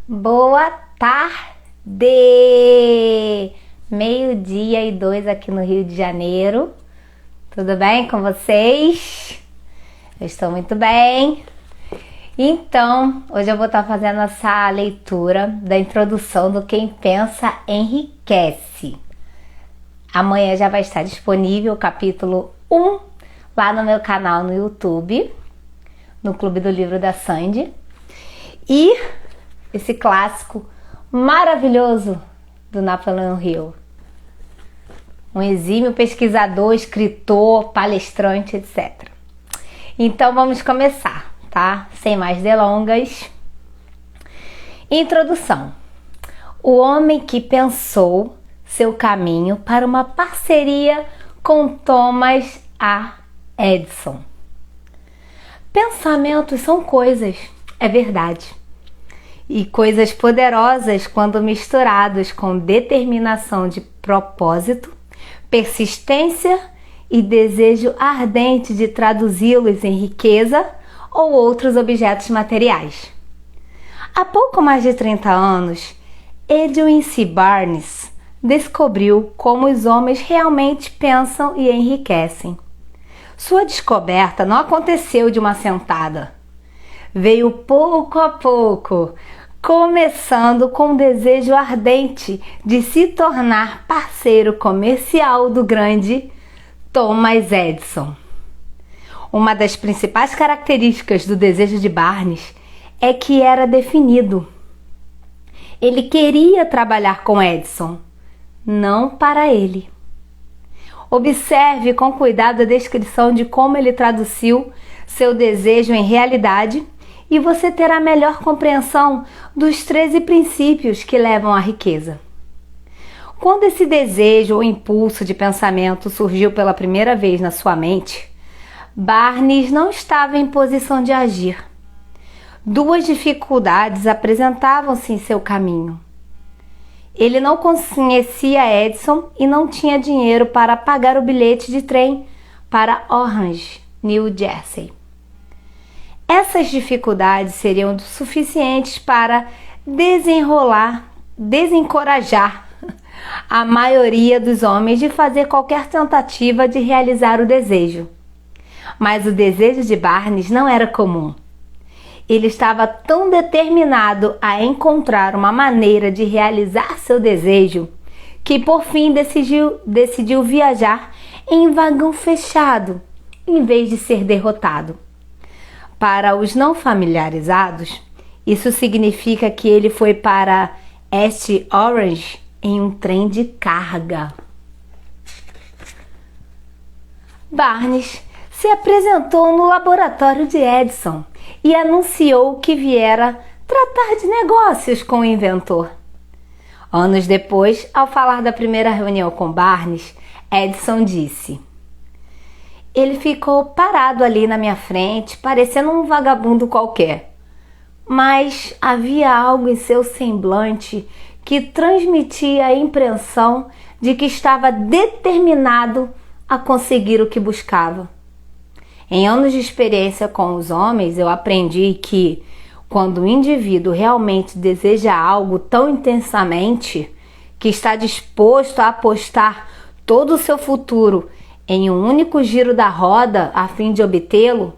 Boa tarde! 12:02 aqui no Rio de Janeiro. Tudo bem com vocês? Eu estou muito bem. Então, hoje eu vou estar fazendo essa leitura da introdução do Quem Pensa Enriquece. Amanhã já vai estar disponível o capítulo 1 lá no meu canal no YouTube, no Clube do Livro da Sandy. E esse clássico maravilhoso do Napoleão Hill. Um exímio pesquisador, escritor, palestrante, etc. Então vamos começar, tá? Sem mais delongas. Introdução. O homem que pensou seu caminho para uma parceria com Thomas A. Edison. Pensamentos são coisas, é verdade. E coisas poderosas quando misturados com determinação de propósito, persistência e desejo ardente de traduzi-los em riqueza ou outros objetos materiais. Há pouco mais de 30 anos, Edwin C. Barnes descobriu como os homens realmente pensam e enriquecem. Sua descoberta não aconteceu de uma sentada. Veio pouco a pouco, começando com o desejo ardente de se tornar parceiro comercial do grande Thomas Edison. Uma das principais características do desejo de Barnes é que era definido. Ele queria trabalhar com Edison, não para ele. Observe com cuidado a descrição de como ele traduziu seu desejo em realidade e você terá melhor compreensão dos 13 princípios que levam à riqueza. Quando esse desejo ou impulso de pensamento surgiu pela primeira vez na sua mente, Barnes não estava em posição de agir. Duas dificuldades apresentavam-se em seu caminho. Ele não conhecia Edison e não tinha dinheiro para pagar o bilhete de trem para Orange, New Jersey. Essas dificuldades seriam suficientes para desencorajar a maioria dos homens de fazer qualquer tentativa de realizar o desejo. Mas o desejo de Barnes não era comum. Ele estava tão determinado a encontrar uma maneira de realizar seu desejo que por fim decidiu viajar em vagão fechado em vez de ser derrotado. Para os não familiarizados, isso significa que ele foi para East Orange em um trem de carga. Barnes se apresentou no laboratório de Edison e anunciou que viera tratar de negócios com o inventor. Anos depois, ao falar da primeira reunião com Barnes, Edison disse: "Ele ficou parado ali na minha frente, parecendo um vagabundo qualquer. Mas havia algo em seu semblante que transmitia a impressão de que estava determinado a conseguir o que buscava. Em anos de experiência com os homens, eu aprendi que, quando o indivíduo realmente deseja algo tão intensamente que está disposto a apostar todo o seu futuro em um único giro da roda a fim de obtê-lo,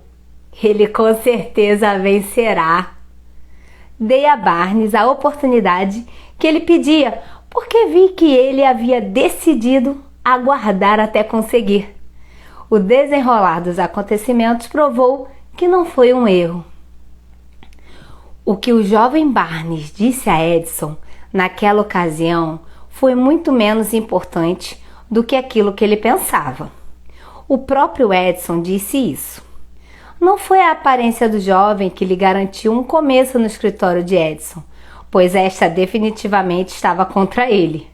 ele com certeza vencerá." Dei a Barnes a oportunidade que ele pedia, porque vi que ele havia decidido aguardar até conseguir. O desenrolar dos acontecimentos provou que não foi um erro. O que o jovem Barnes disse a Edison naquela ocasião foi muito menos importante do que aquilo que ele pensava. O próprio Edison disse isso. Não foi a aparência do jovem que lhe garantiu um começo no escritório de Edison, pois esta definitivamente estava contra ele.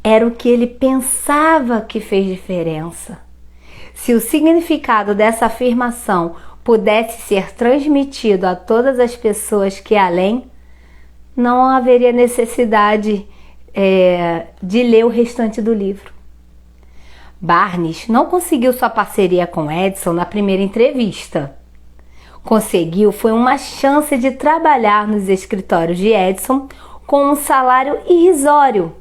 Era o que ele pensava que fez diferença. Se o significado dessa afirmação pudesse ser transmitido a todas as pessoas que além, não haveria necessidade de ler o restante do livro. Barnes não conseguiu sua parceria com Edison na primeira entrevista. conseguiu foi uma chance de trabalhar nos escritórios de Edison com um salário irrisório,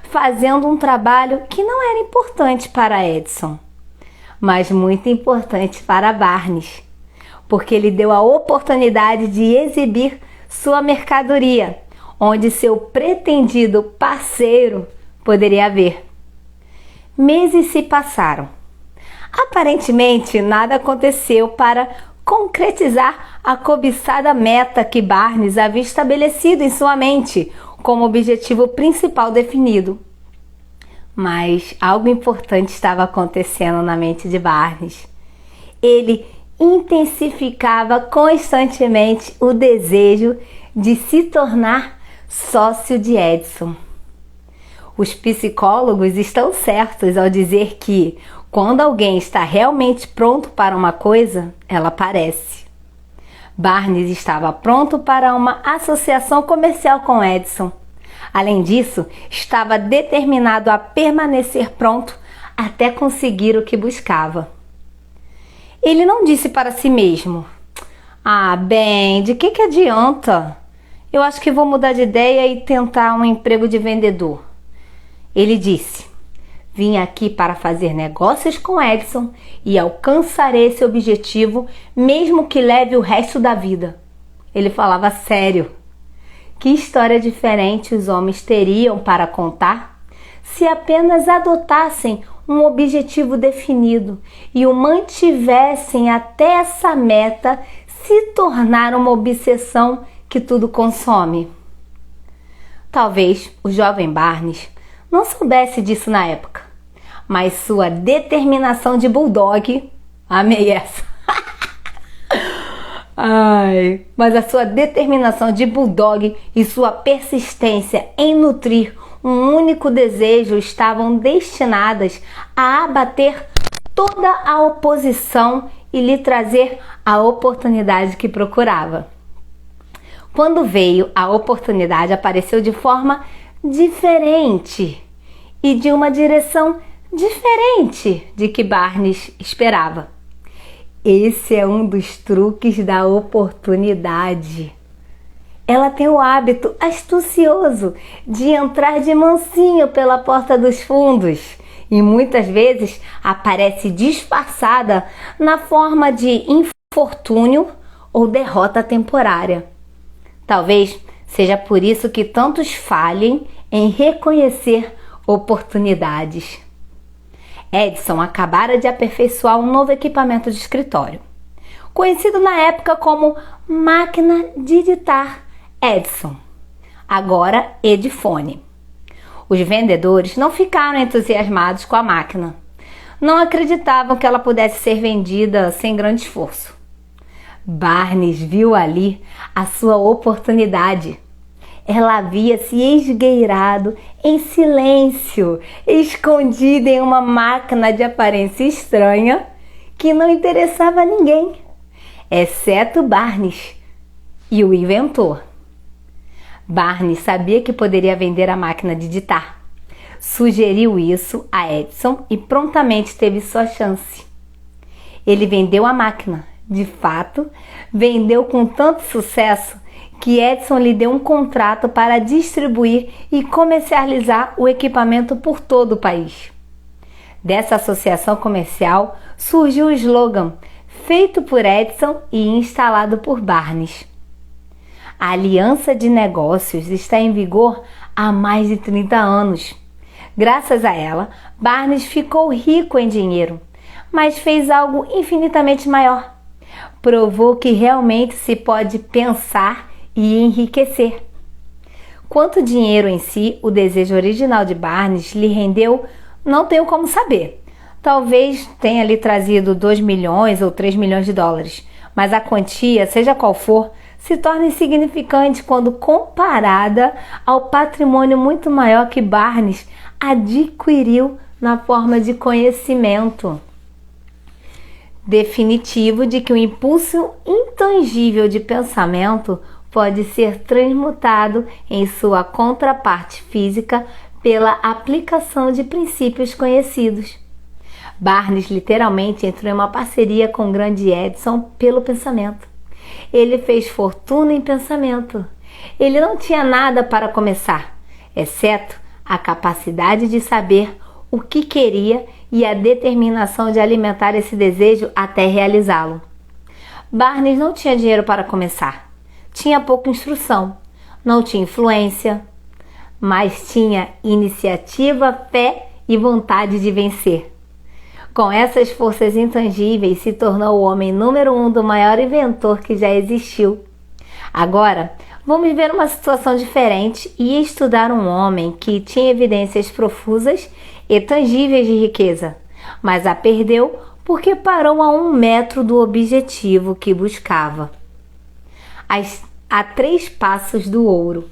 fazendo um trabalho que não era importante para Edison, mas muito importante para Barnes, porque ele deu a oportunidade de exibir sua mercadoria, onde seu pretendido parceiro poderia ver. Meses se passaram. Aparentemente, nada aconteceu para concretizar a cobiçada meta que Barnes havia estabelecido em sua mente como objetivo principal definido. Mas algo importante estava acontecendo na mente de Barnes. Ele intensificava constantemente o desejo de se tornar sócio de Edison. Os psicólogos estão certos ao dizer que, quando alguém está realmente pronto para uma coisa, ela aparece. Barnes estava pronto para uma associação comercial com Edison. Além disso, estava determinado a permanecer pronto até conseguir o que buscava. Ele não disse para si mesmo: "Ah, bem, de que adianta? Eu acho que vou mudar de ideia e tentar um emprego de vendedor." Ele disse: "Vim aqui para fazer negócios com Edison e alcançarei esse objetivo, mesmo que leve o resto da vida." Ele falava sério. Que história diferente os homens teriam para contar se apenas adotassem um objetivo definido e o mantivessem até essa meta se tornar uma obsessão que tudo consome. Talvez o jovem Barnes não soubesse disso na época, mas sua determinação de bulldog, amei essa. Mas a sua determinação de bulldog e sua persistência em nutrir um único desejo estavam destinadas a abater toda a oposição e lhe trazer a oportunidade que procurava. Quando veio a oportunidade, apareceu de forma diferente e de uma direção diferente de que Barnes esperava. Esse é um dos truques da oportunidade. Ela tem o hábito astucioso de entrar de mansinho pela porta dos fundos e muitas vezes aparece disfarçada na forma de infortúnio ou derrota temporária. Talvez seja por isso que tantos falhem em reconhecer oportunidades. Edison acabara de aperfeiçoar um novo equipamento de escritório, conhecido na época como máquina de digitar Edison, agora Edifone. Os vendedores não ficaram entusiasmados com a máquina. Não acreditavam que ela pudesse ser vendida sem grande esforço. Barnes viu ali a sua oportunidade. Ela havia se esgueirado em silêncio, escondida em uma máquina de aparência estranha que não interessava a ninguém, exceto Barnes e o inventor. Barnes sabia que poderia vender a máquina de digitar. Sugeriu isso a Edison e prontamente teve sua chance. Ele vendeu a máquina. De fato, vendeu com tanto sucesso que Edison lhe deu um contrato para distribuir e comercializar o equipamento por todo o país. Dessa associação comercial surgiu o slogan feito por Edison e instalado por Barnes. A aliança de negócios está em vigor há mais de 30 anos. Graças a ela, Barnes ficou rico em dinheiro, mas fez algo infinitamente maior. Provou que realmente se pode pensar e enriquecer. Quanto dinheiro em si o desejo original de Barnes lhe rendeu, não tenho como saber. Talvez tenha lhe trazido 2 milhões ou 3 milhões de dólares, mas a quantia, seja qual for, se torna insignificante quando comparada ao patrimônio muito maior que Barnes adquiriu na forma de conhecimento definitivo de que o impulso intangível de pensamento pode ser transmutado em sua contraparte física pela aplicação de princípios conhecidos. Barnes literalmente entrou em uma parceria com o grande Edison pelo pensamento. Ele fez fortuna em pensamento. Ele não tinha nada para começar, exceto a capacidade de saber o que queria e a determinação de alimentar esse desejo até realizá-lo. Barnes não tinha dinheiro para começar. Tinha pouca instrução, não tinha influência, mas tinha iniciativa, fé e vontade de vencer. Com essas forças intangíveis, se tornou o homem número 1 do maior inventor que já existiu. Agora, vamos ver uma situação diferente e estudar um homem que tinha evidências profusas e tangíveis de riqueza, mas a perdeu porque parou a 1 metro do objetivo que buscava. A 3 passos do ouro.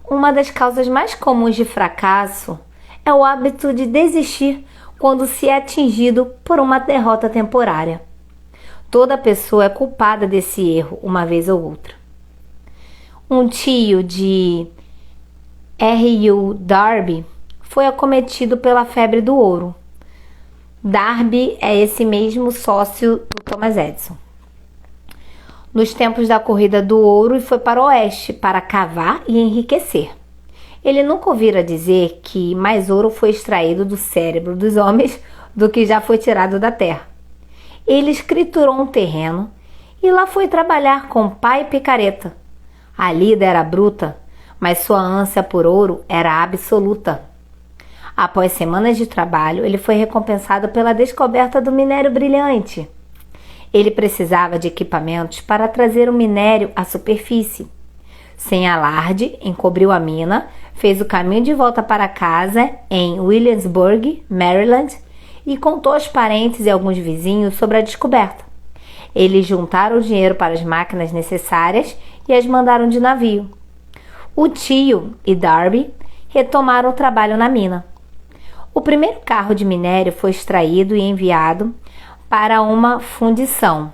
Uma das causas mais comuns de fracasso é o hábito de desistir quando se é atingido por uma derrota temporária. Toda pessoa é culpada desse erro uma vez ou outra. Um tio de R.U. Darby foi acometido pela febre do ouro. Darby é esse mesmo sócio do Thomas Edison. Nos tempos da corrida do ouro, foi para o oeste para cavar e enriquecer. Ele nunca ouvira dizer que mais ouro foi extraído do cérebro dos homens do que já foi tirado da terra. Ele escriturou um terreno e lá foi trabalhar com pá e picareta. A lida era bruta, mas sua ânsia por ouro era absoluta. Após semanas de trabalho, ele foi recompensado pela descoberta do minério brilhante. Ele precisava de equipamentos para trazer o minério à superfície. Sem alarde, encobriu a mina, fez o caminho de volta para casa em Williamsburg, Maryland, e contou aos parentes e alguns vizinhos sobre a descoberta. Eles juntaram o dinheiro para as máquinas necessárias e as mandaram de navio. O tio e Darby retomaram o trabalho na mina. O primeiro carro de minério foi extraído e enviado para uma fundição.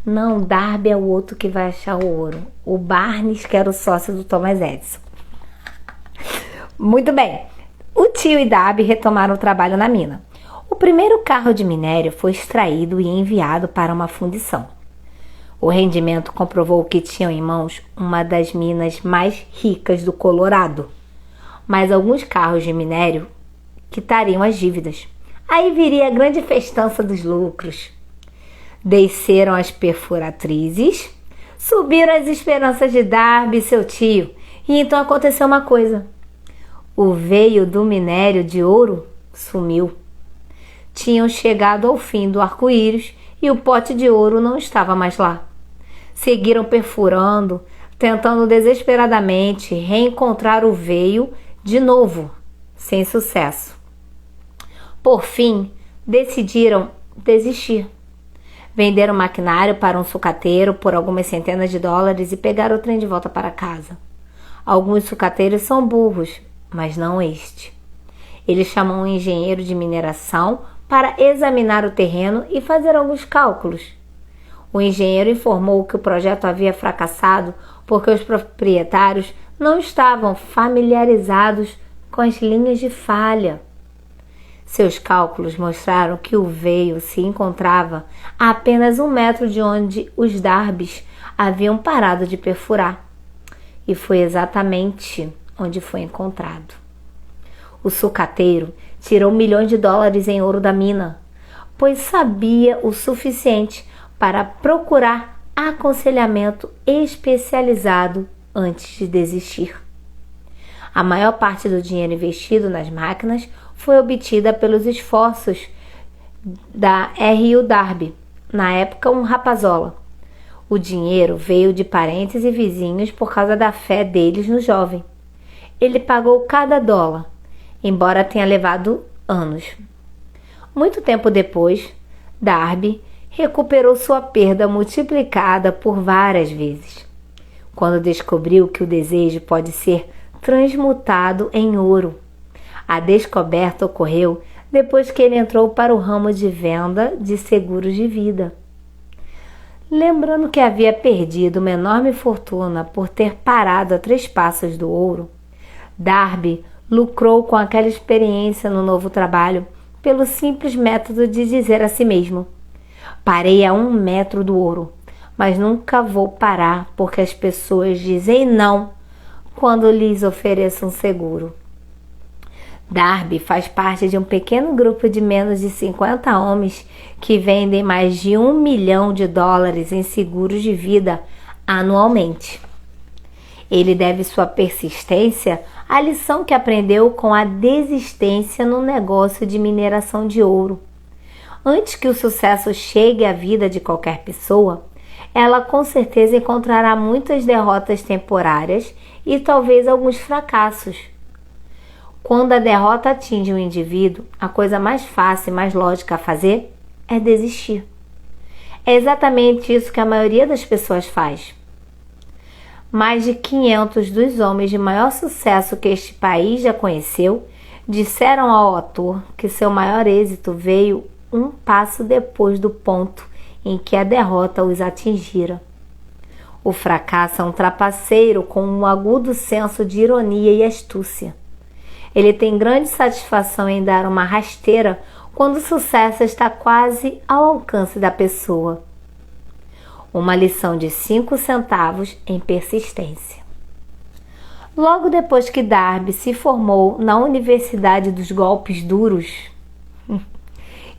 Não, Darby é o outro que vai achar o ouro. O Barnes, que era o sócio do Thomas Edison. Muito bem. O tio e Darby retomaram o trabalho na mina. O primeiro carro de minério foi extraído e enviado para uma fundição. O rendimento comprovou que tinham em mãos uma das minas mais ricas do Colorado. Mas alguns carros de minério quitariam as dívidas. Aí viria a grande festança dos lucros. Desceram as perfuratrizes, subiram as esperanças de Darby e seu tio, e então aconteceu uma coisa. O veio do minério de ouro sumiu. Tinham chegado ao fim do arco-íris e o pote de ouro não estava mais lá. Seguiram perfurando, tentando desesperadamente reencontrar o veio de novo, sem sucesso. Por fim, decidiram desistir. Venderam o maquinário para um sucateiro por algumas centenas de dólares e pegaram o trem de volta para casa. Alguns sucateiros são burros, mas não este. Ele chamou um engenheiro de mineração para examinar o terreno e fazer alguns cálculos. O engenheiro informou que o projeto havia fracassado porque os proprietários não estavam familiarizados com as linhas de falha. Seus cálculos mostraram que o veio se encontrava a apenas 1 metro de onde os Darbys haviam parado de perfurar. E foi exatamente onde foi encontrado. O sucateiro tirou milhões de dólares em ouro da mina, pois sabia o suficiente para procurar aconselhamento especializado antes de desistir. A maior parte do dinheiro investido nas máquinas foi obtida pelos esforços da R.U. Darby, na época um rapazola. O dinheiro veio de parentes e vizinhos por causa da fé deles no jovem. Ele pagou cada dólar, embora tenha levado anos. Muito tempo depois, Darby recuperou sua perda multiplicada por várias vezes, quando descobriu que o desejo pode ser transmutado em ouro. A descoberta ocorreu depois que ele entrou para o ramo de venda de seguros de vida. Lembrando que havia perdido uma enorme fortuna por ter parado a 3 passos do ouro, Darby lucrou com aquela experiência no novo trabalho pelo simples método de dizer a si mesmo: parei a 1 metro do ouro, mas nunca vou parar porque as pessoas dizem não quando lhes ofereço um seguro. Darby faz parte de um pequeno grupo de menos de 50 homens que vendem mais de $1 milhão em seguros de vida anualmente. Ele deve sua persistência à lição que aprendeu com a desistência no negócio de mineração de ouro. Antes que o sucesso chegue à vida de qualquer pessoa, ela com certeza encontrará muitas derrotas temporárias e talvez alguns fracassos. Quando a derrota atinge um indivíduo, a coisa mais fácil e mais lógica a fazer é desistir. É exatamente isso que a maioria das pessoas faz. Mais de 500 dos homens de maior sucesso que este país já conheceu disseram ao autor que seu maior êxito veio um passo depois do ponto em que a derrota os atingira. O fracasso é um trapaceiro com um agudo senso de ironia e astúcia. Ele tem grande satisfação em dar uma rasteira quando o sucesso está quase ao alcance da pessoa. Uma lição de 5 centavos em persistência. Logo depois que Darby se formou na Universidade dos Golpes Duros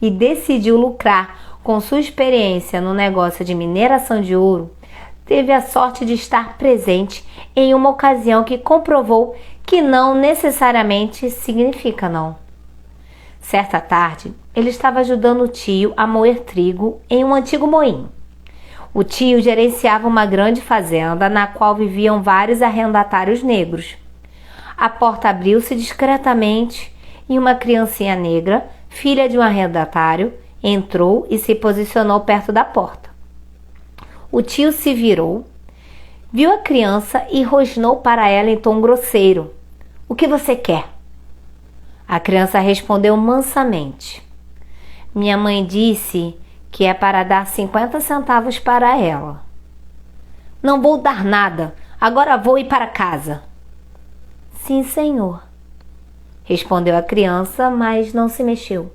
e decidiu lucrar com sua experiência no negócio de mineração de ouro, teve a sorte de estar presente em uma ocasião que comprovou que não necessariamente significa não. Certa tarde, ele estava ajudando o tio a moer trigo em um antigo moinho. O tio gerenciava uma grande fazenda na qual viviam vários arrendatários negros. A porta abriu-se discretamente e uma criancinha negra, filha de um arrendatário, entrou e se posicionou perto da porta. O tio se virou, viu a criança e rosnou para ela em tom grosseiro: "O que você quer?" A criança respondeu mansamente: "Minha mãe disse que é para dar 50 centavos para ela." "Não vou dar nada. Agora vou ir para casa." "Sim, senhor," respondeu a criança, mas não se mexeu.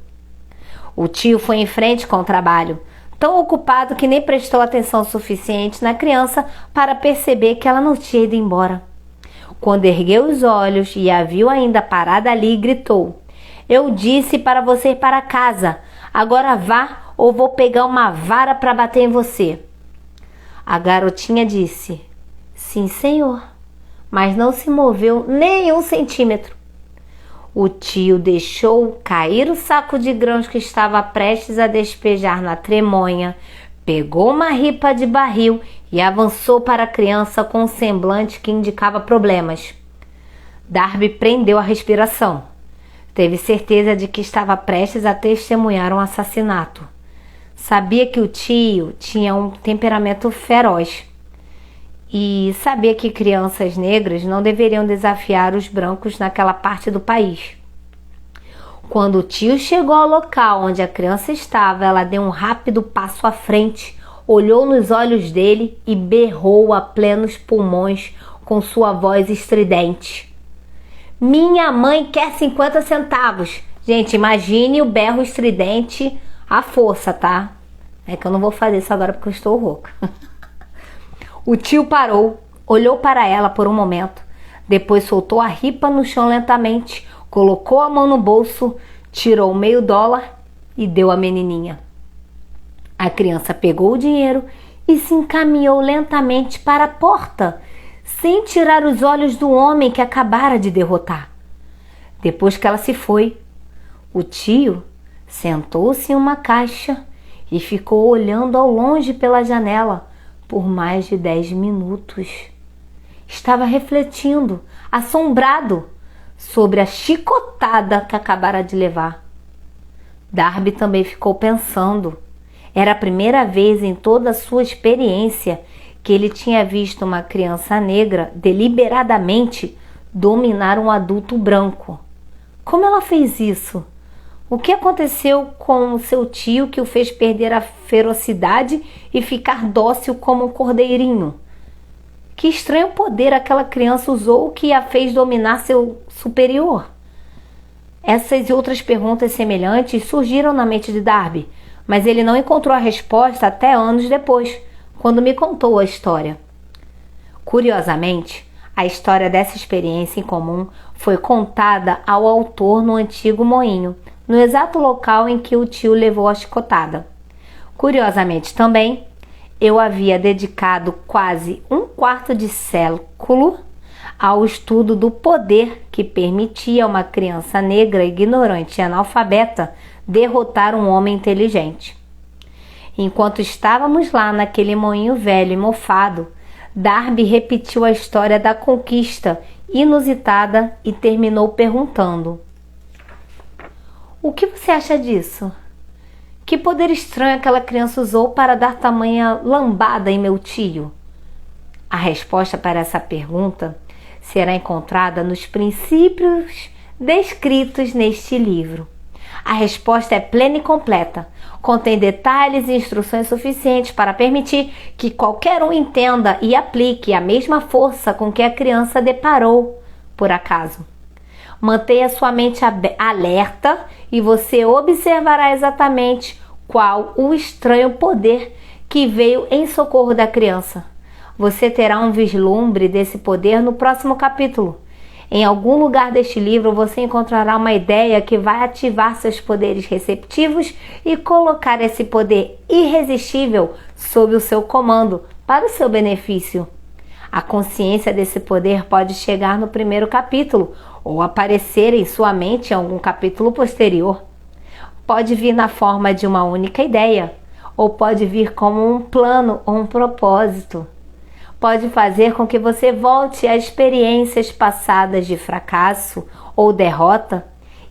O tio foi em frente com o trabalho, tão ocupado que nem prestou atenção suficiente na criança para perceber que ela não tinha ido embora. Quando ergueu os olhos e a viu ainda parada ali, gritou: "Eu disse para você ir para casa. Agora vá ou vou pegar uma vara para bater em você." A garotinha disse: "Sim, senhor," mas não se moveu nem 1 centímetro. O tio deixou cair o saco de grãos que estava prestes a despejar na tremonha, pegou uma ripa de barril e avançou para a criança com um semblante que indicava problemas. Darby prendeu a respiração. Teve certeza de que estava prestes a testemunhar um assassinato. Sabia que o tio tinha um temperamento feroz e sabia que crianças negras não deveriam desafiar os brancos naquela parte do país. Quando o tio chegou ao local onde a criança estava, ela deu um rápido passo à frente, olhou nos olhos dele e berrou a plenos pulmões com sua voz estridente: "Minha mãe quer 50 centavos. Gente, imagine o berro estridente à força, tá? É que eu não vou fazer isso agora porque eu estou rouca. O tio parou, olhou para ela por um momento, depois soltou a ripa no chão lentamente, colocou a mão no bolso, tirou meio dólar e deu à menininha. A criança pegou o dinheiro e se encaminhou lentamente para a porta, sem tirar os olhos do homem que acabara de derrotar. Depois que ela se foi, o tio sentou-se em uma caixa e ficou olhando ao longe pela janela por mais de 10 minutos. Estava refletindo, assombrado, sobre a chicotada que acabara de levar. Darby também ficou pensando. Era a primeira vez em toda a sua experiência que ele tinha visto uma criança negra deliberadamente dominar um adulto branco. Como ela fez isso? O que aconteceu com seu tio que o fez perder a ferocidade e ficar dócil como um cordeirinho? Que estranho poder aquela criança usou que a fez dominar seu superior? Essas e outras perguntas semelhantes surgiram na mente de Darby, mas ele não encontrou a resposta até anos depois, quando me contou a história. Curiosamente, a história dessa experiência em comum foi contada ao autor no antigo moinho, no exato local em que o tio levou a chicotada. Curiosamente também, eu havia dedicado quase um quarto de século ao estudo do poder que permitia a uma criança negra, ignorante e analfabeta derrotar um homem inteligente. Enquanto estávamos lá naquele moinho velho e mofado, Darby repetiu a história da conquista inusitada e terminou perguntando: "O que você acha disso? Que poder estranho aquela criança usou para dar tamanha lambada em meu tio?" A resposta para essa pergunta será encontrada nos princípios descritos neste livro. A resposta é plena e completa, contém detalhes e instruções suficientes para permitir que qualquer um entenda e aplique a mesma força com que a criança deparou por acaso. Mantenha sua mente alerta e você observará exatamente qual o estranho poder que veio em socorro da criança. Você terá um vislumbre desse poder no próximo capítulo. Em algum lugar deste livro você encontrará uma ideia que vai ativar seus poderes receptivos e colocar esse poder irresistível sob o seu comando para o seu benefício. A consciência desse poder pode chegar no primeiro capítulo ou aparecer em sua mente em algum capítulo posterior. Pode vir na forma de uma única ideia, ou pode vir como um plano ou um propósito. Pode fazer com que você volte a experiências passadas de fracasso ou derrota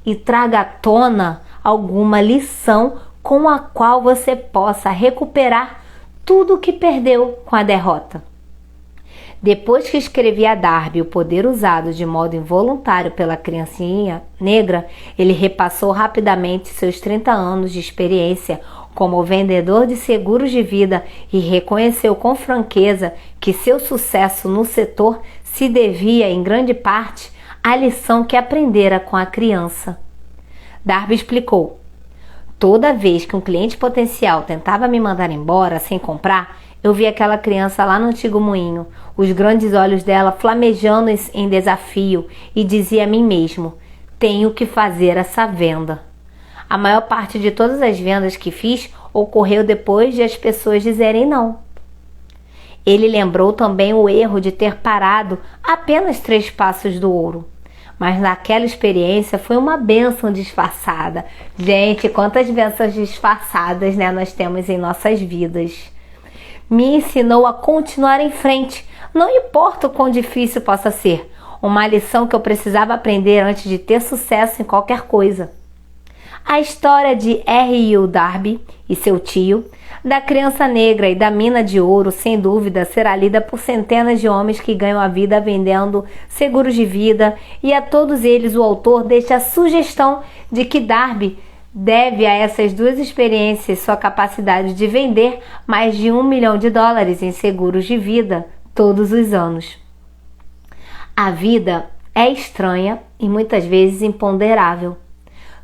e traga à tona alguma lição com a qual você possa recuperar tudo o que perdeu com a derrota. Depois que escrevi a Darby o poder usado de modo involuntário pela criancinha negra, ele repassou rapidamente seus 30 anos de experiência como vendedor de seguros de vida e reconheceu com franqueza que seu sucesso no setor se devia, em grande parte, à lição que aprendera com a criança. Darby explicou: "Toda vez que um cliente potencial tentava me mandar embora sem comprar, eu via aquela criança lá no antigo moinho, os grandes olhos dela flamejando em desafio, e dizia a mim mesmo: tenho que fazer essa venda. A maior parte de todas as vendas que fiz ocorreu depois de as pessoas dizerem não." Ele lembrou também o erro de ter parado apenas 3 passos do ouro. Mas naquela experiência foi uma bênção disfarçada. Gente, quantas bênçãos disfarçadas, né, nós temos em nossas vidas. Me ensinou a continuar em frente, não importa o quão difícil possa ser. Uma lição que eu precisava aprender antes de ter sucesso em qualquer coisa. A história de R.U. Darby e seu tio, da criança negra e da mina de ouro, sem dúvida, será lida por centenas de homens que ganham a vida vendendo seguros de vida, e a todos eles o autor deixa a sugestão de que Darby deve a essas 2 experiências sua capacidade de vender mais de $1 milhão em seguros de vida todos os anos. A vida é estranha e muitas vezes imponderável.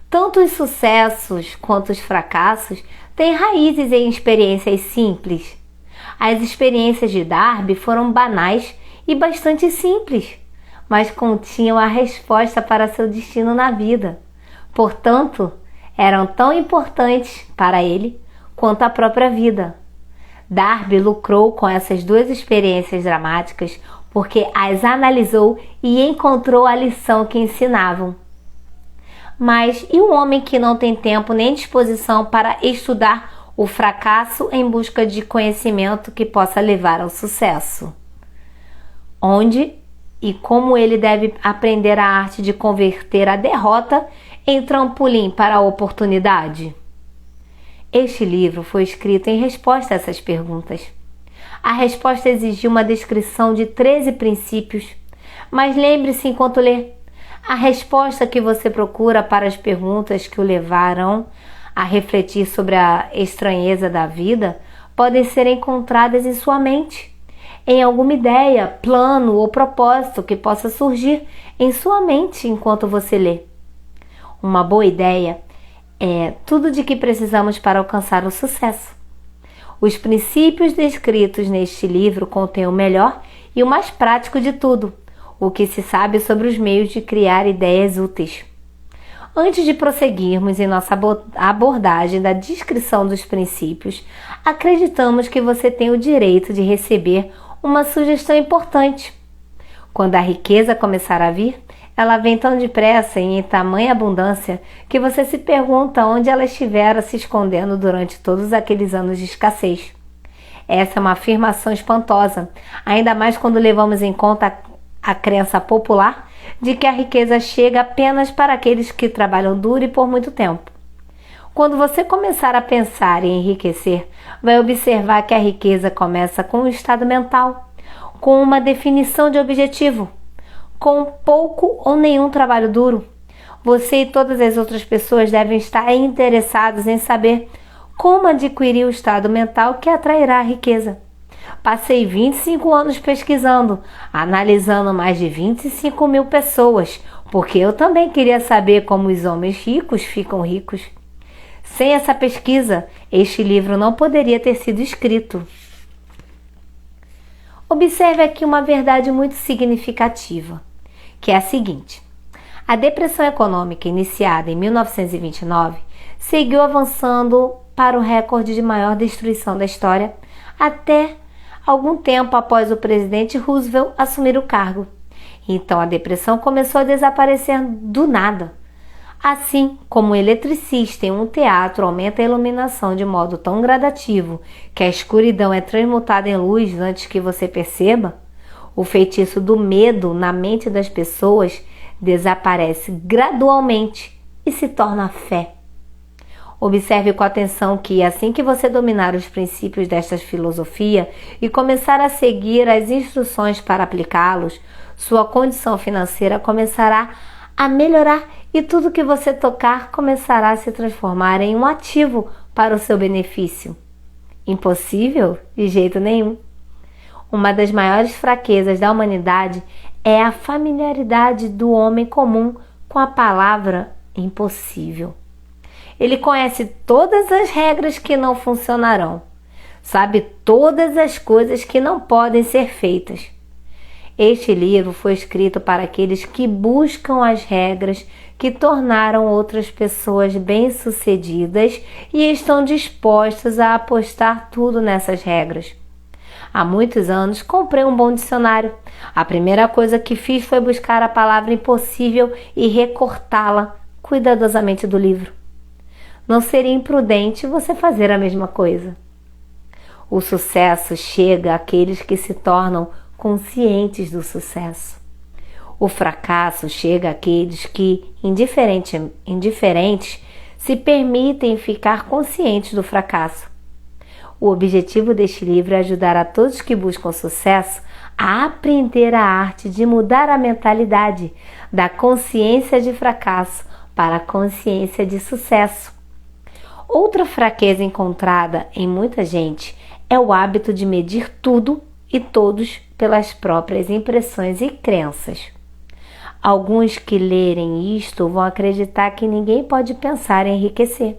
Tanto os sucessos quanto os fracassos têm raízes em experiências simples. As experiências de Darby foram banais e bastante simples, mas continham a resposta para seu destino na vida. Portanto, eram tão importantes para ele quanto a própria vida. Darby lucrou com essas 2 experiências dramáticas porque as analisou e encontrou a lição que ensinavam. Mas e o homem que não tem tempo nem disposição para estudar o fracasso em busca de conhecimento que possa levar ao sucesso? Onde e como ele deve aprender a arte de converter a derrota em trampolim para a oportunidade? Este livro foi escrito em resposta a essas perguntas. A resposta exigiu uma descrição de 13 princípios, mas lembre-se enquanto lê: a resposta que você procura para as perguntas que o levarão a refletir sobre a estranheza da vida podem ser encontradas em sua mente, em alguma ideia, plano ou propósito que possa surgir em sua mente enquanto você lê. Uma boa ideia é tudo de que precisamos para alcançar o sucesso. Os princípios descritos neste livro contêm o melhor e o mais prático de tudo, o que se sabe sobre os meios de criar ideias úteis. Antes de prosseguirmos em nossa abordagem da descrição dos princípios, acreditamos que você tem o direito de receber uma sugestão importante. Quando a riqueza começar a vir, ela vem tão depressa e em tamanha abundância que você se pergunta onde ela estivera se escondendo durante todos aqueles anos de escassez. Essa é uma afirmação espantosa, ainda mais quando levamos em conta a crença popular de que a riqueza chega apenas para aqueles que trabalham duro e por muito tempo. Quando você começar a pensar em enriquecer, vai observar que a riqueza começa com um estado mental, com uma definição de objetivo, com pouco ou nenhum trabalho duro. Você e todas as outras pessoas devem estar interessados em saber como adquirir o estado mental que atrairá a riqueza. Passei 25 anos pesquisando, analisando mais de 25 mil pessoas, porque eu também queria saber como os homens ricos ficam ricos. Sem essa pesquisa, este livro não poderia ter sido escrito. Observe aqui uma verdade muito significativa, que é a seguinte: a depressão econômica iniciada em 1929 seguiu avançando para o recorde de maior destruição da história até algum tempo após o presidente Roosevelt assumir o cargo. Então a depressão começou a desaparecer do nada. Assim como um eletricista em um teatro aumenta a iluminação de modo tão gradativo que a escuridão é transmutada em luz antes que você perceba, o feitiço do medo na mente das pessoas desaparece gradualmente e se torna fé. Observe com atenção que, assim que você dominar os princípios desta filosofia e começar a seguir as instruções para aplicá-los, sua condição financeira começará a melhorar e tudo que você tocar começará a se transformar em um ativo para o seu benefício. Impossível? De jeito nenhum. Uma das maiores fraquezas da humanidade é a familiaridade do homem comum com a palavra impossível. Ele conhece todas as regras que não funcionarão, sabe todas as coisas que não podem ser feitas. Este livro foi escrito para aqueles que buscam as regras que tornaram outras pessoas bem-sucedidas e estão dispostos a apostar tudo nessas regras. Há muitos anos comprei um bom dicionário. A primeira coisa que fiz foi buscar a palavra impossível e recortá-la cuidadosamente do livro. Não seria imprudente você fazer a mesma coisa. O sucesso chega àqueles que se tornam conscientes do sucesso. O fracasso chega àqueles que, indiferentes, se permitem ficar conscientes do fracasso. O objetivo deste livro é ajudar a todos que buscam sucesso a aprender a arte de mudar a mentalidade da consciência de fracasso para a consciência de sucesso. Outra fraqueza encontrada em muita gente é o hábito de medir tudo e todos pelas próprias impressões e crenças. Alguns que lerem isto vão acreditar que ninguém pode pensar em enriquecer.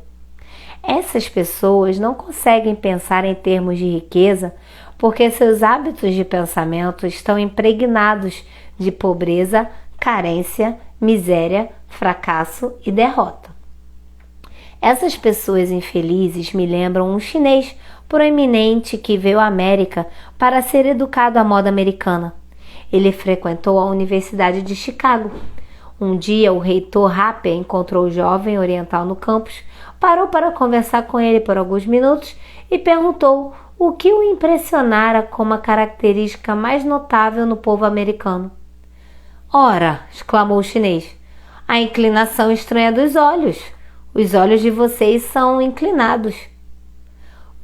Essas pessoas não conseguem pensar em termos de riqueza porque seus hábitos de pensamento estão impregnados de pobreza, carência, miséria, fracasso e derrota. Essas pessoas infelizes me lembram um chinês proeminente que veio à América para ser educado à moda americana. Ele frequentou a Universidade de Chicago. Um dia, o reitor Harper encontrou o jovem oriental no campus, parou para conversar com ele por alguns minutos e perguntou o que o impressionara como a característica mais notável no povo americano. "Ora", exclamou o chinês, "a inclinação estranha dos olhos. Os olhos de vocês são inclinados."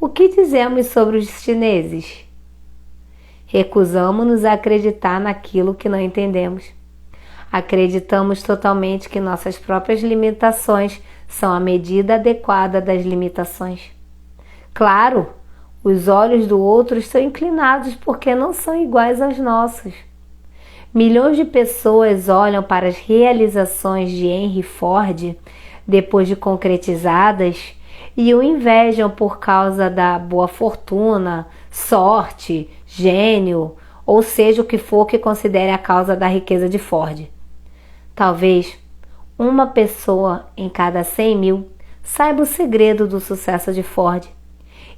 O que dizemos sobre os chineses? Recusamos-nos a acreditar naquilo que não entendemos. Acreditamos totalmente que nossas próprias limitações são a medida adequada das limitações. Claro, os olhos do outro estão inclinados porque não são iguais aos nossos. Milhões de pessoas olham para as realizações de Henry Ford depois de concretizadas e o invejam por causa da boa fortuna, sorte, gênio, ou seja o que for que considere a causa da riqueza de Ford. Talvez uma pessoa em cada 100.000 saiba o segredo do sucesso de Ford,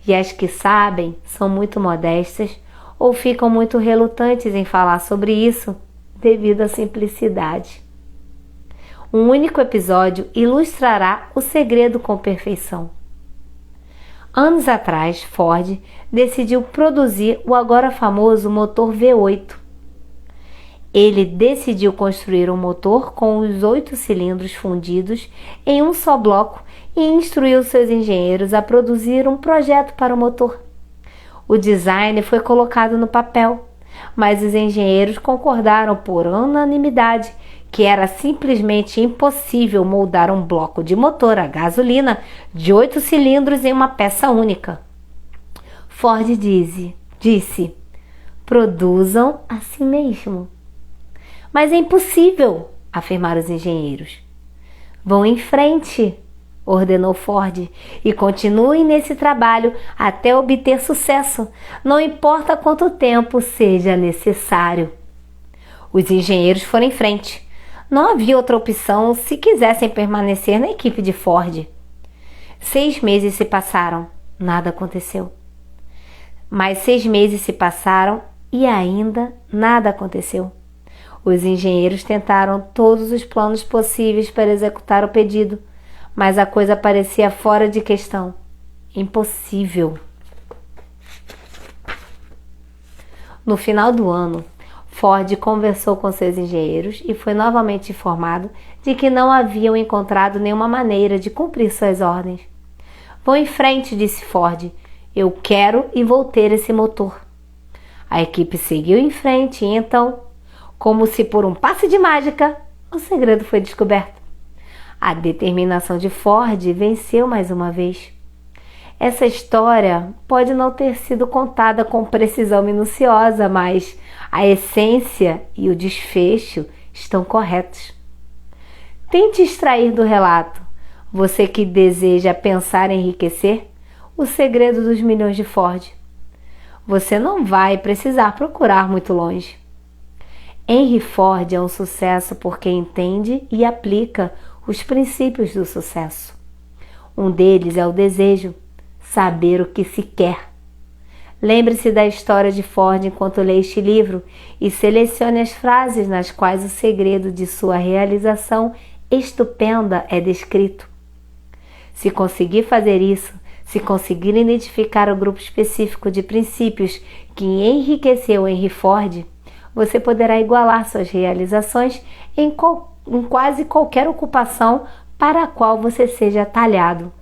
e as que sabem são muito modestas ou ficam muito relutantes em falar sobre isso devido à simplicidade. Um único episódio ilustrará o segredo com perfeição. Anos atrás, Ford decidiu produzir o agora famoso motor V8. Ele decidiu construir um motor com os 8 cilindros fundidos em um só bloco e instruiu seus engenheiros a produzir um projeto para o motor. O design foi colocado no papel, mas os engenheiros concordaram por unanimidade que era simplesmente impossível moldar um bloco de motor a gasolina de 8 cilindros em uma peça única. Ford disse: produzam assim mesmo. Mas é impossível, afirmaram os engenheiros. Vão em frente, ordenou Ford, e continuem nesse trabalho até obter sucesso, não importa quanto tempo seja necessário. Os engenheiros foram em frente. Não havia outra opção se quisessem permanecer na equipe de Ford. 6 meses se passaram, nada aconteceu. Mais 6 meses se passaram e ainda nada aconteceu. Os engenheiros tentaram todos os planos possíveis para executar o pedido, mas a coisa parecia fora de questão. Impossível. No final do ano, Ford conversou com seus engenheiros e foi novamente informado de que não haviam encontrado nenhuma maneira de cumprir suas ordens. Vão em frente, disse Ford. Eu quero e vou ter esse motor. A equipe seguiu em frente e então, como se por um passe de mágica, o segredo foi descoberto. A determinação de Ford venceu mais uma vez. Essa história pode não ter sido contada com precisão minuciosa, mas a essência e o desfecho estão corretos. Tente extrair do relato, você que deseja pensar em enriquecer, o segredo dos milhões de Ford. Você não vai precisar procurar muito longe. Henry Ford é um sucesso porque entende e aplica os princípios do sucesso. Um deles é o desejo, saber o que se quer. Lembre-se da história de Ford enquanto lê este livro e selecione as frases nas quais o segredo de sua realização estupenda é descrito. Se conseguir fazer isso, se conseguir identificar o grupo específico de princípios que enriqueceu Henry Ford, você poderá igualar suas realizações em quase qualquer ocupação para a qual você seja talhado.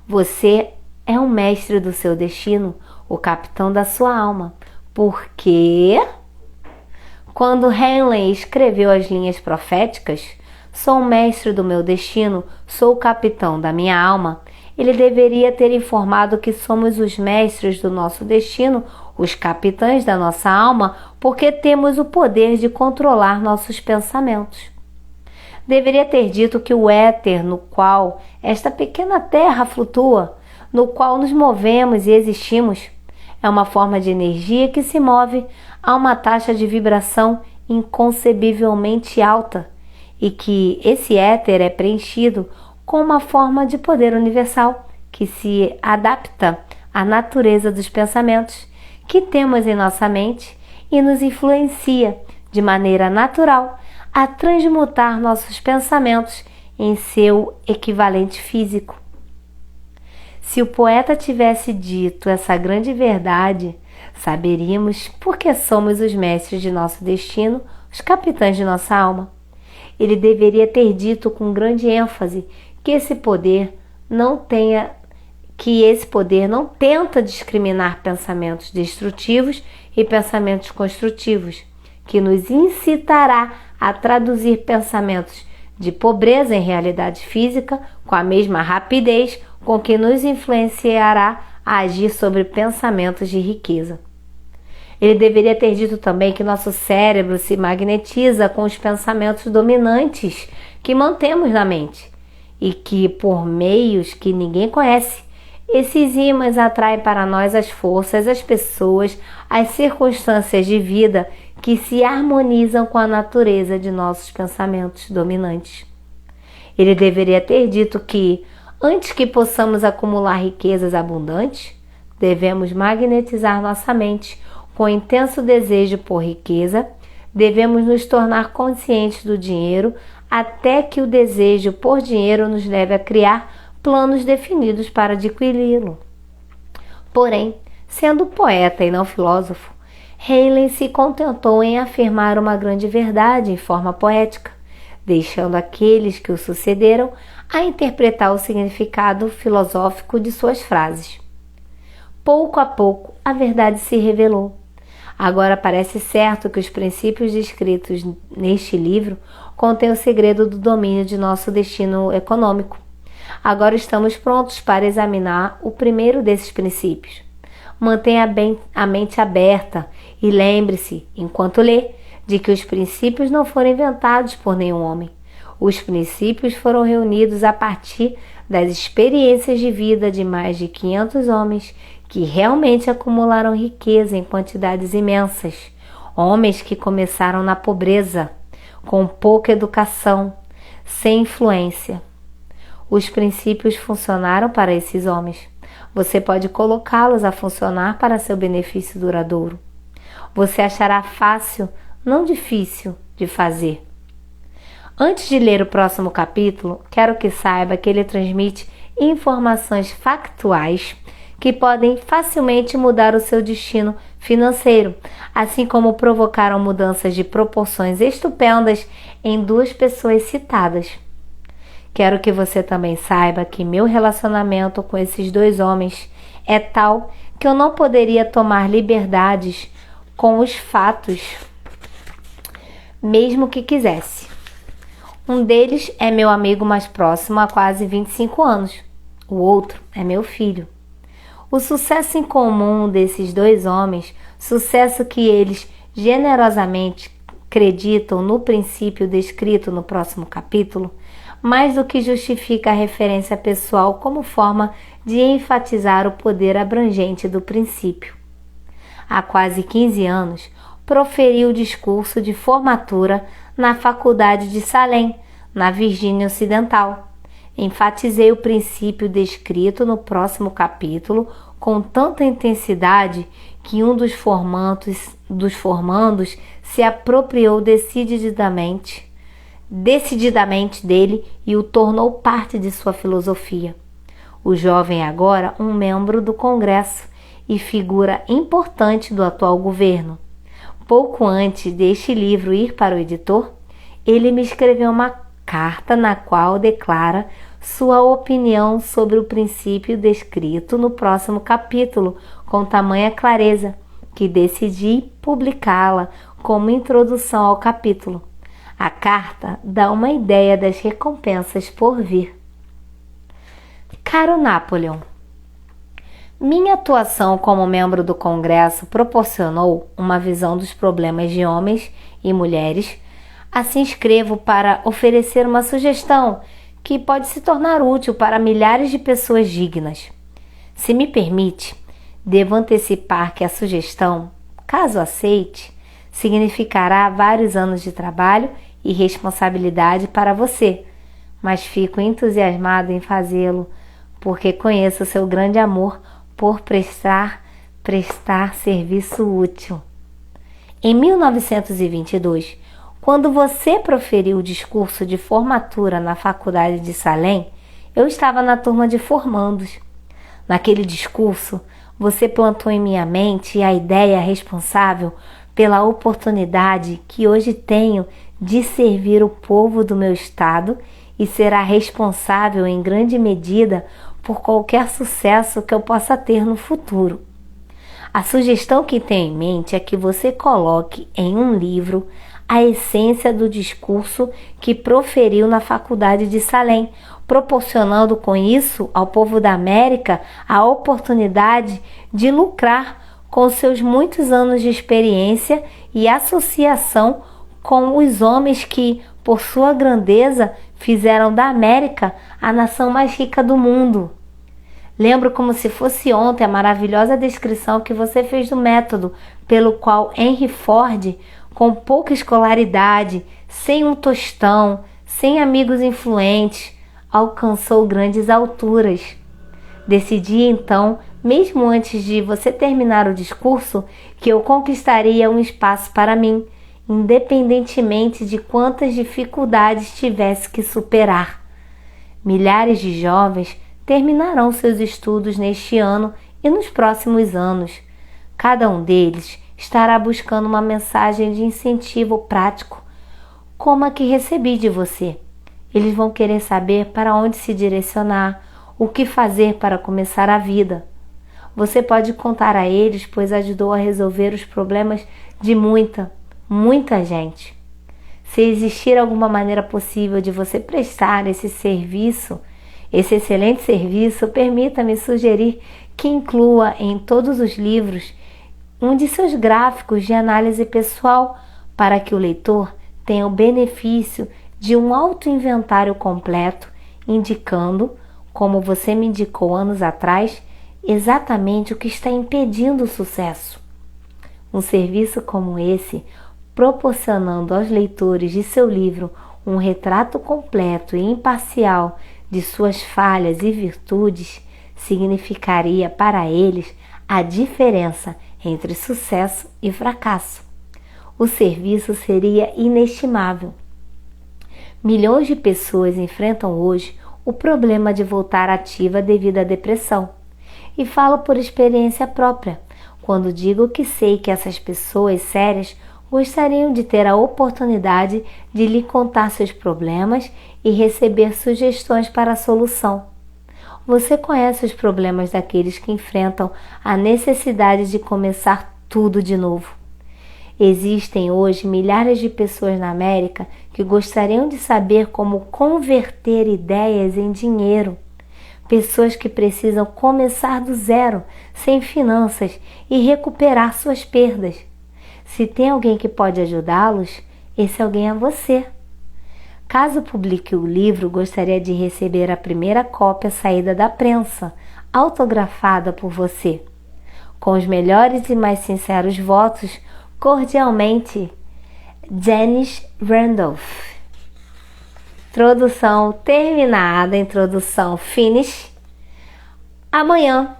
Você é o mestre do seu destino, o capitão da sua alma, porque quando Henley escreveu as linhas proféticas, sou o mestre do meu destino, sou o capitão da minha alma, ele deveria ter informado que somos os mestres do nosso destino, os capitães da nossa alma, porque temos o poder de controlar nossos pensamentos. Deveria ter dito que o éter no qual esta pequena terra flutua, no qual nos movemos e existimos, é uma forma de energia que se move a uma taxa de vibração inconcebivelmente alta e que esse éter é preenchido com uma forma de poder universal que se adapta à natureza dos pensamentos que temos em nossa mente e nos influencia de maneira natural a transmutar nossos pensamentos em seu equivalente físico. Se o poeta tivesse dito essa grande verdade, saberíamos por que somos os mestres de nosso destino, os capitães de nossa alma. Ele deveria ter dito com grande ênfase que esse poder não tenta discriminar pensamentos destrutivos e pensamentos construtivos, que nos incitará a traduzir pensamentos de pobreza em realidade física com a mesma rapidez com que nos influenciará a agir sobre pensamentos de riqueza. Ele deveria ter dito também que nosso cérebro se magnetiza com os pensamentos dominantes que mantemos na mente e que, por meios que ninguém conhece, esses ímãs atraem para nós as forças, as pessoas, as circunstâncias de vida que se harmonizam com a natureza de nossos pensamentos dominantes. Ele deveria ter dito que, antes que possamos acumular riquezas abundantes, devemos magnetizar nossa mente com intenso desejo por riqueza, devemos nos tornar conscientes do dinheiro até que o desejo por dinheiro nos leve a criar planos definidos para adquiri-lo. Porém, sendo poeta e não filósofo, Heinlein se contentou em afirmar uma grande verdade em forma poética, deixando aqueles que o sucederam a interpretar o significado filosófico de suas frases. Pouco a pouco, a verdade se revelou. Agora parece certo que os princípios descritos neste livro contêm o segredo do domínio de nosso destino econômico. Agora estamos prontos para examinar o primeiro desses princípios. Mantenha a mente aberta e lembre-se, enquanto lê, de que os princípios não foram inventados por nenhum homem. Os princípios foram reunidos a partir das experiências de vida de mais de 500 homens que realmente acumularam riqueza em quantidades imensas. Homens que começaram na pobreza, com pouca educação, sem influência. Os princípios funcionaram para esses homens. Você pode colocá-los a funcionar para seu benefício duradouro. Você achará fácil, não difícil, de fazer. Antes de ler o próximo capítulo, quero que saiba que ele transmite informações factuais que podem facilmente mudar o seu destino financeiro, assim como provocaram mudanças de proporções estupendas em duas pessoas citadas. Quero que você também saiba que meu relacionamento com esses dois homens é tal que eu não poderia tomar liberdades com os fatos, mesmo que quisesse. Um deles é meu amigo mais próximo há quase 25 anos. O outro é meu filho. O sucesso em comum desses dois homens, sucesso que eles generosamente acreditam no princípio descrito no próximo capítulo, mais do que justifica a referência pessoal como forma de enfatizar o poder abrangente do princípio. Há quase 15 anos, proferi o discurso de formatura na Faculdade de Salem, na Virgínia Ocidental. Enfatizei o princípio descrito no próximo capítulo com tanta intensidade que um dos formandos se apropriou decididamente dele e o tornou parte de sua filosofia. O jovem é agora um membro do Congresso e figura importante do atual governo. Pouco antes deste livro ir para o editor, ele me escreveu uma carta na qual declara sua opinião sobre o princípio descrito no próximo capítulo com tamanha clareza que decidi publicá-la como introdução ao capítulo. A carta dá uma ideia das recompensas por vir. Caro Napoleon, minha atuação como membro do Congresso proporcionou uma visão dos problemas de homens e mulheres. Assim escrevo para oferecer uma sugestão que pode se tornar útil para milhares de pessoas dignas. Se me permite, devo antecipar que a sugestão, caso aceite, significará vários anos de trabalho e responsabilidade para você, mas fico entusiasmado em fazê-lo porque conheço seu grande amor por prestar serviço útil. Em 1922, quando você proferiu o discurso de formatura na Faculdade de Salem, eu estava na turma de formandos. Naquele discurso, você plantou em minha mente a ideia responsável pela oportunidade que hoje tenho de servir o povo do meu estado e será responsável em grande medida por qualquer sucesso que eu possa ter no futuro. A sugestão que tenho em mente é que você coloque em um livro a essência do discurso que proferiu na Faculdade de Salem, proporcionando com isso ao povo da América a oportunidade de lucrar com seus muitos anos de experiência e associação com os homens que, por sua grandeza, fizeram da América a nação mais rica do mundo. Lembro como se fosse ontem a maravilhosa descrição que você fez do método pelo qual Henry Ford, com pouca escolaridade, sem um tostão, sem amigos influentes, alcançou grandes alturas. Decidi então, mesmo antes de você terminar o discurso, que eu conquistaria um espaço para mim, independentemente de quantas dificuldades tivesse que superar. Milhares de jovens terminarão seus estudos neste ano e nos próximos anos. Cada um deles estará buscando uma mensagem de incentivo prático, como a que recebi de você. Eles vão querer saber para onde se direcionar, o que fazer para começar a vida. Você pode contar a eles, pois ajudou a resolver os problemas de muita gente. Se existir alguma maneira possível de você prestar esse excelente serviço, permita-me sugerir que inclua em todos os livros um de seus gráficos de análise pessoal para que o leitor tenha o benefício de um autoinventário completo, indicando, como você me indicou anos atrás, exatamente o que está impedindo o sucesso. Um serviço como esse, proporcionando aos leitores de seu livro um retrato completo e imparcial de suas falhas e virtudes, significaria para eles a diferença entre sucesso e fracasso. O serviço seria inestimável. Milhões de pessoas enfrentam hoje o problema de voltar ativa devido à depressão. E falo por experiência própria, quando digo que sei que essas pessoas sérias gostariam de ter a oportunidade de lhe contar seus problemas e receber sugestões para a solução. Você conhece os problemas daqueles que enfrentam a necessidade de começar tudo de novo. Existem hoje milhares de pessoas na América que gostariam de saber como converter ideias em dinheiro. Pessoas que precisam começar do zero, sem finanças, e recuperar suas perdas. Se tem alguém que pode ajudá-los, esse alguém é você. Caso publique o livro, gostaria de receber a primeira cópia saída da prensa, autografada por você. Com os melhores e mais sinceros votos, cordialmente, Janice Randolph. Introdução terminada, introdução finish. Amanhã,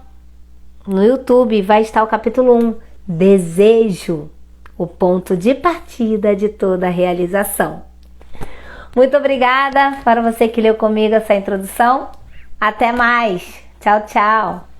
no YouTube, vai estar o capítulo 1, Desejo, o ponto de partida de toda a realização. Muito obrigada para você que leu comigo essa introdução. Até mais. Tchau, tchau.